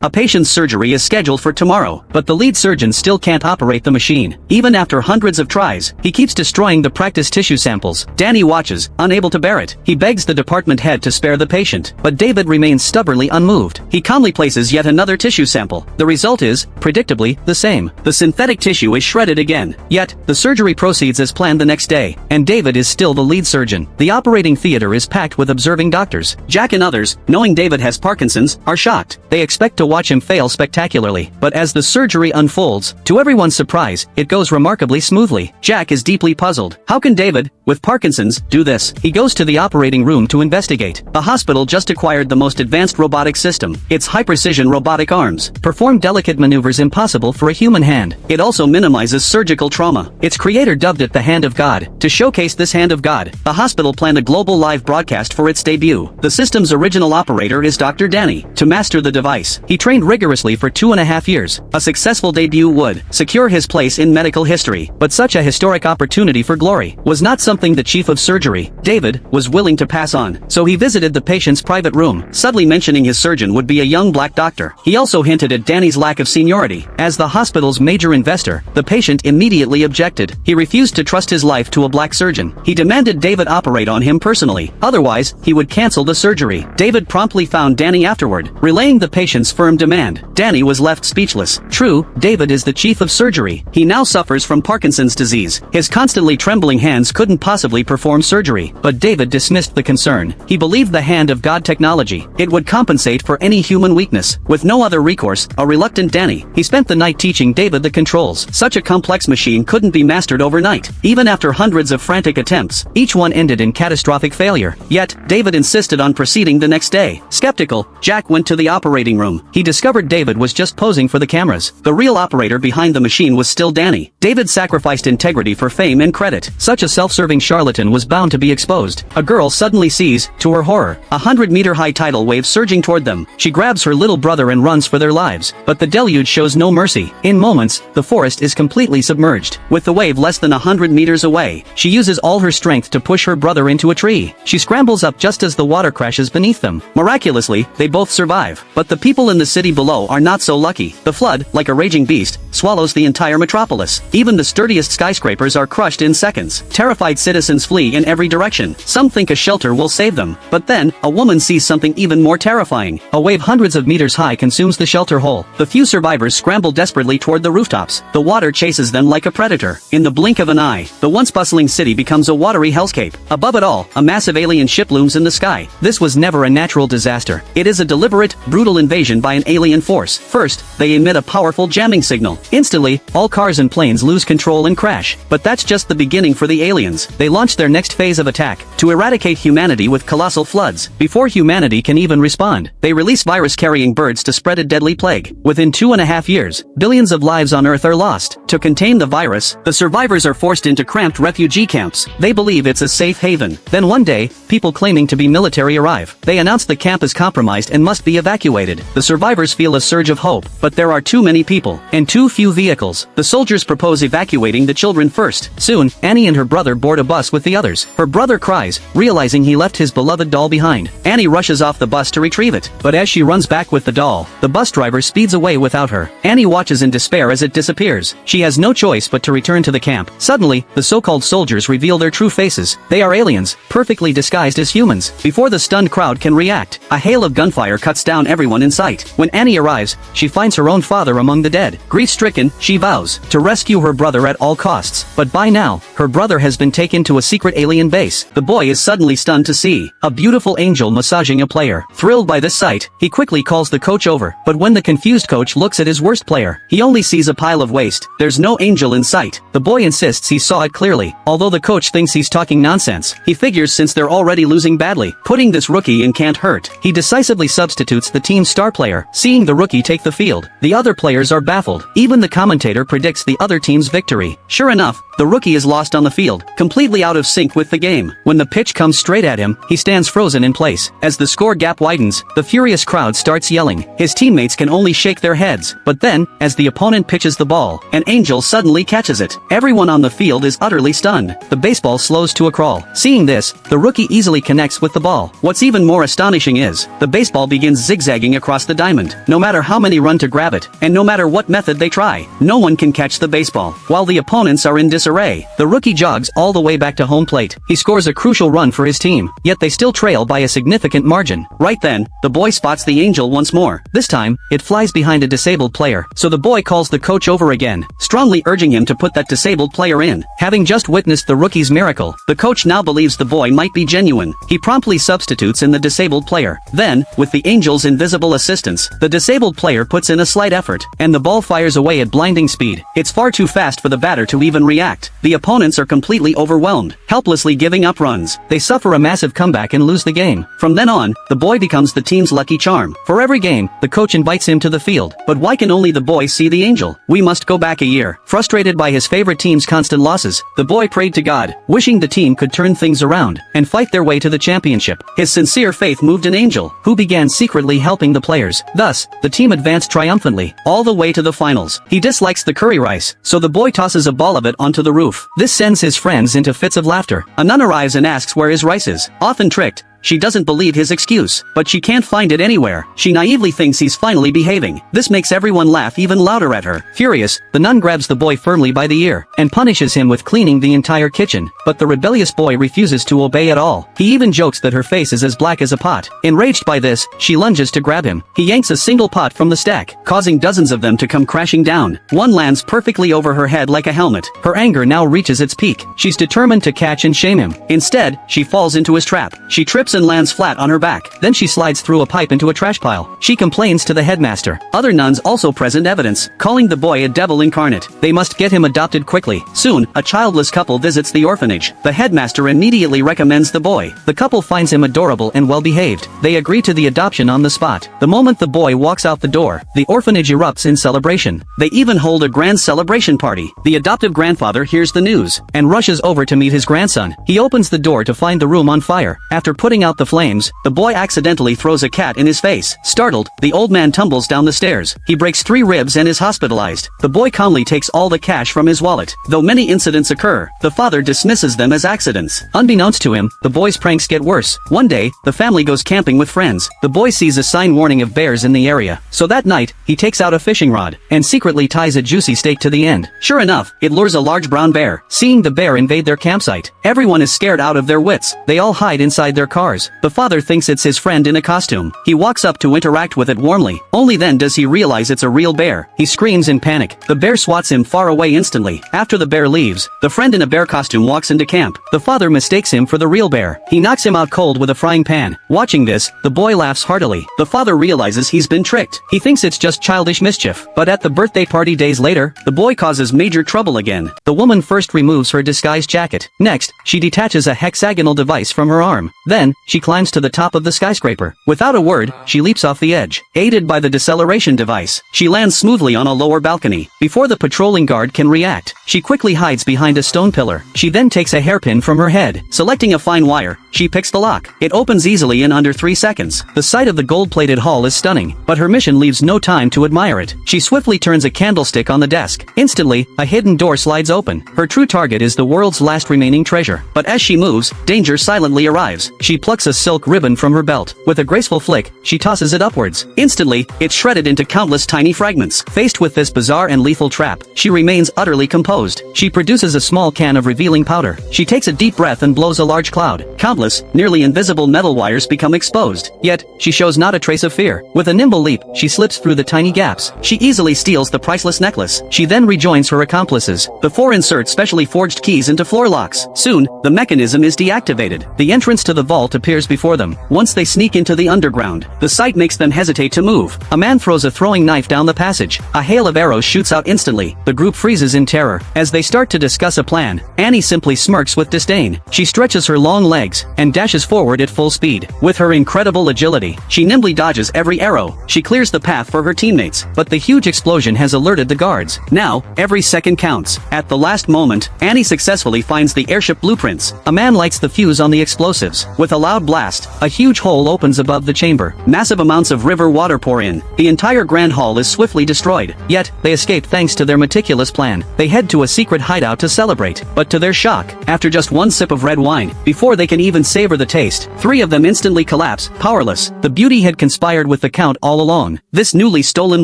A patient's surgery is scheduled for tomorrow, but the lead surgeon still can't operate the machine. Even after hundreds of tries, he keeps destroying the practice tissue samples. Danny watches, unable to bear it. He begs the department head to spare the patient, but David remains stubbornly unmoved. He calmly places yet another tissue sample. The result is, predictably, the same. The synthetic tissue is shredded again. Yet, the surgery proceeds as planned the next day, and David is still the lead surgeon. The operating theater is packed with observing doctors. Jack and others, knowing David has Parkinson's, are shocked. They expect to watch him fail spectacularly, but as the surgery unfolds, to everyone's surprise, it goes remarkably smoothly. Jack is deeply puzzled. How can David, with Parkinson's, do this? He goes to the operating room to investigate. The hospital just acquired the most advanced robotic system. Its high-precision robotic arms perform delicate maneuvers impossible for a human hand. It also minimizes surgical trauma. Its creator dubbed it the Hand of God. To showcase this Hand of God, the hospital planned a global live broadcast for its debut. The system's original operator is Dr. Danny. To master the device, he trained rigorously for 2.5 years. A successful debut would secure his place in medical history, but such a historic opportunity for glory was not something the chief of surgery, David, was willing to pass on. So he visited the patient's private room, subtly mentioning his surgeon would be a young black doctor. He also hinted at Danny's lack of seniority. As the hospital's major investor, the patient immediately objected. He refused to trust his life to a black surgeon. He demanded David operate on him personally, otherwise, he would cancel the surgery. David promptly found Danny afterward, relaying the patient's firm demand. Danny was left speechless. True, David is the chief of surgery. He now suffers from Parkinson's disease. His constantly trembling hands couldn't possibly perform surgery, but David dismissed the concern. He believed the Hand of God technology. It would compensate for any human weakness. With no other recourse, a reluctant Danny, he spent the night teaching David the controls. Such a complex machine couldn't be mastered overnight. Even after hundreds of frantic attempts, each one ended in catastrophic failure. Yet, David insisted on proceeding the next day. Skeptical, Jack went to the operating room. He discovered David was just posing for the cameras. The real operator behind the machine was still Danny. David sacrificed integrity for fame and credit. Such a self-serving charlatan was bound to be exposed. A girl suddenly sees, to her horror, 100-meter-high tidal wave surging toward them. She grabs her little brother and runs for their lives. But the deluge shows no mercy. In moments, the forest is completely submerged. With the wave less than 100 meters away, she uses all her strength to push her brother into a tree. She scrambles up just as the water crashes beneath them. Miraculously, they both survive. But the people in the city below are not so lucky. The flood, like a raging beast, swallows the entire metropolis. Even the sturdiest skyscrapers are crushed in seconds. Terrified citizens flee in every direction. Some think a shelter will save them. But then, a woman sees something even more terrifying. A wave hundreds of meters high consumes the shelter hole. The few survivors scramble desperately toward the rooftops. The water chases them like a predator. In the blink of an eye, the once bustling city becomes a watery hellscape. Above it all, a massive alien ship looms in the sky. This was never a natural disaster. It is a deliberate, brutal invasion by an alien force. First, they emit a powerful jamming signal. Instantly, all cars and planes lose control and crash. But that's just the beginning for the aliens. They launch their next phase of attack, to eradicate humanity with colossal floods. Before humanity can even respond, they release virus-carrying birds to spread a deadly plague. Within 2.5 years, billions of lives on Earth are lost. To contain the virus, the survivors are forced into cramped refugee camps. They believe it's a safe haven. Then one day, people claiming to be military arrive. They announce the camp is compromised and must be evacuated. The survivors feel a surge of hope, but there are too many people, and too few vehicles. The soldiers propose evacuating the children first. Soon, Annie and her brother board a bus with the others. Her brother cries, realizing he left his beloved doll behind. Annie rushes off the bus to retrieve it, but as she runs back with the doll, the bus driver speeds away without her. Annie watches in despair as it disappears. She has no choice but to return to the camp. Suddenly, the so-called soldiers reveal their true faces. They are aliens, perfectly disguised as humans. Before the stunned crowd can react, a hail of gunfire cuts down everyone in sight. When Annie arrives, she finds her own father among the dead. Grief-stricken, she vows to rescue her brother at all costs. But by now, her brother has been taken to a secret alien base. The boy is suddenly stunned to see a beautiful angel massaging a player. Thrilled by this sight, he quickly calls the coach over. But when the confused coach looks at his worst player, he only sees a pile of waste. There's no angel in sight. The boy insists he saw it clearly. Although the coach thinks he's talking nonsense, he figures since they're already losing badly, putting this rookie in can't hurt. He decisively substitutes the team's star player. Seeing the rookie take the field, the other players are baffled. Even the commentator predicts the other team's victory. Sure enough, the rookie is lost on the field, completely out of sync with the game. When the pitch comes straight at him, he stands frozen in place. As the score gap widens, the furious crowd starts yelling. His teammates can only shake their heads. But then, as the opponent pitches the ball, an angel suddenly catches it. Everyone on the field is utterly stunned. The baseball slows to a crawl. Seeing this, the rookie easily connects with the ball. What's even more astonishing is, the baseball begins zigzagging across the diamond. diamond. No matter how many run to grab it, and no matter what method they try, no one can catch the baseball. While the opponents are in disarray, the rookie jogs all the way back to home plate. He scores a crucial run for his team, yet they still trail by a significant margin. Right then, the boy spots the angel once more. This time, it flies behind a disabled player, so the boy calls the coach over again, strongly urging him to put that disabled player in. Having just witnessed the rookie's miracle, the coach now believes the boy might be genuine. He promptly substitutes in the disabled player. Then, with the angel's invisible assistance, the disabled player puts in a slight effort, and the ball fires away at blinding speed. It's far too fast for the batter to even react. The opponents are completely overwhelmed, helplessly giving up runs. They suffer a massive comeback and lose the game. From then on, the boy becomes the team's lucky charm. For every game, the coach invites him to the field. But why can only the boy see the angel? We must go back a year. Frustrated by his favorite team's constant losses, the boy prayed to God, wishing the team could turn things around and fight their way to the championship. His sincere faith moved an angel, who began secretly helping the players. Thus, the team advanced triumphantly, all the way to the finals. He dislikes the curry rice, so the boy tosses a ball of it onto the roof. This sends his friends into fits of laughter. A nun arrives and asks where his rice is. Often tricked, she doesn't believe his excuse, but she can't find it anywhere. She naively thinks he's finally behaving. This makes everyone laugh even louder at her. Furious, the nun grabs the boy firmly by the ear and punishes him with cleaning the entire kitchen. But the rebellious boy refuses to obey at all. He even jokes that her face is as black as a pot. Enraged by this, she lunges to grab him. He yanks a single pot from the stack, causing dozens of them to come crashing down. One lands perfectly over her head like a helmet. Her anger now reaches its peak. She's determined to catch and shame him. Instead, she falls into his trap. She trips and lands flat on her back. Then she slides through a pipe into a trash pile. She complains to the headmaster. Other nuns also present evidence, calling the boy a devil incarnate. They must get him adopted quickly. Soon, a childless couple visits the orphanage. The headmaster immediately recommends the boy. The couple finds him adorable and well-behaved. They agree to the adoption on the spot. The moment the boy walks out the door, the orphanage erupts in celebration. They even hold a grand celebration party. The adoptive grandfather hears the news and rushes over to meet his grandson. He opens the door to find the room on fire. After putting out the flames, the boy accidentally throws a cat in his face. Startled, the old man tumbles down the stairs. He breaks 3 ribs and is hospitalized. The boy calmly takes all the cash from his wallet. Though many incidents occur, the father dismisses them as accidents. Unbeknownst to him, the boy's pranks get worse. One day, the family goes camping with friends. The boy sees a sign warning of bears in the area. So that night, he takes out a fishing rod and secretly ties a juicy steak to the end. Sure enough, it lures a large brown bear. Seeing the bear invade their campsite, everyone is scared out of their wits. They all hide inside their cars. The father thinks it's his friend in a costume. He walks up to interact with it warmly. Only then does he realize it's a real bear. He screams in panic. The bear swats him far away instantly. After the bear leaves, the friend in a bear costume walks into camp. The father mistakes him for the real bear. He knocks him out cold with a frying pan. Watching this, the boy laughs heartily. The father realizes he's been tricked. He thinks it's just childish mischief. But at the birthday party days later, the boy causes major trouble again. The woman first removes her disguise jacket. Next, she detaches a hexagonal device from her arm. Then, she climbs to the top of the skyscraper. Without a word, she leaps off the edge. Aided by the deceleration device, she lands smoothly on a lower balcony. Before the patrolling guard can react, she quickly hides behind a stone pillar. She then takes a hairpin from her head. Selecting a fine wire, she picks the lock. It opens easily in under 3 seconds. The sight of the gold-plated hall is stunning, but her mission leaves no time to admire it. She swiftly turns a candlestick on the desk. Instantly, a hidden door slides open. Her true target is the world's last remaining treasure. But as she moves, danger silently arrives. She plucks a silk ribbon from her belt. With a graceful flick, she tosses it upwards. Instantly, it's shredded into countless tiny fragments. Faced with this bizarre and lethal trap, she remains utterly composed. She produces a small can of revealing powder. She takes a deep breath and blows a large cloud. Countless, nearly invisible metal wires become exposed. Yet, she shows not a trace of fear. With a nimble leap, she slips through the tiny gaps. She easily steals the priceless necklace. She then rejoins her accomplices. The 4 insert specially forged keys into floor locks. Soon, the mechanism is deactivated. The entrance to the vault appears before them. Once they sneak into the underground, the sight makes them hesitate to move. A man throws a throwing knife down the passage. A hail of arrows shoots out instantly. The group freezes in terror. As they start to discuss a plan, Annie simply smirks with disdain. She stretches her long legs and dashes forward at full speed. With her incredible agility, she nimbly dodges every arrow. She clears the path for her teammates, but the huge explosion has alerted the guards. Now, every second counts. At the last moment, Annie successfully finds the airship blueprints. A man lights the fuse on the explosives. With a loud loud blast, a huge hole opens above the chamber. Massive amounts of river water pour in. The entire grand hall is swiftly destroyed. Yet, they escape thanks to their meticulous plan. They head to a secret hideout to celebrate. But to their shock, after just one sip of red wine, before they can even savor the taste, 3 of them instantly collapse, powerless. The beauty had conspired with the Count all along. This newly stolen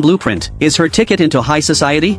blueprint is her ticket into high society.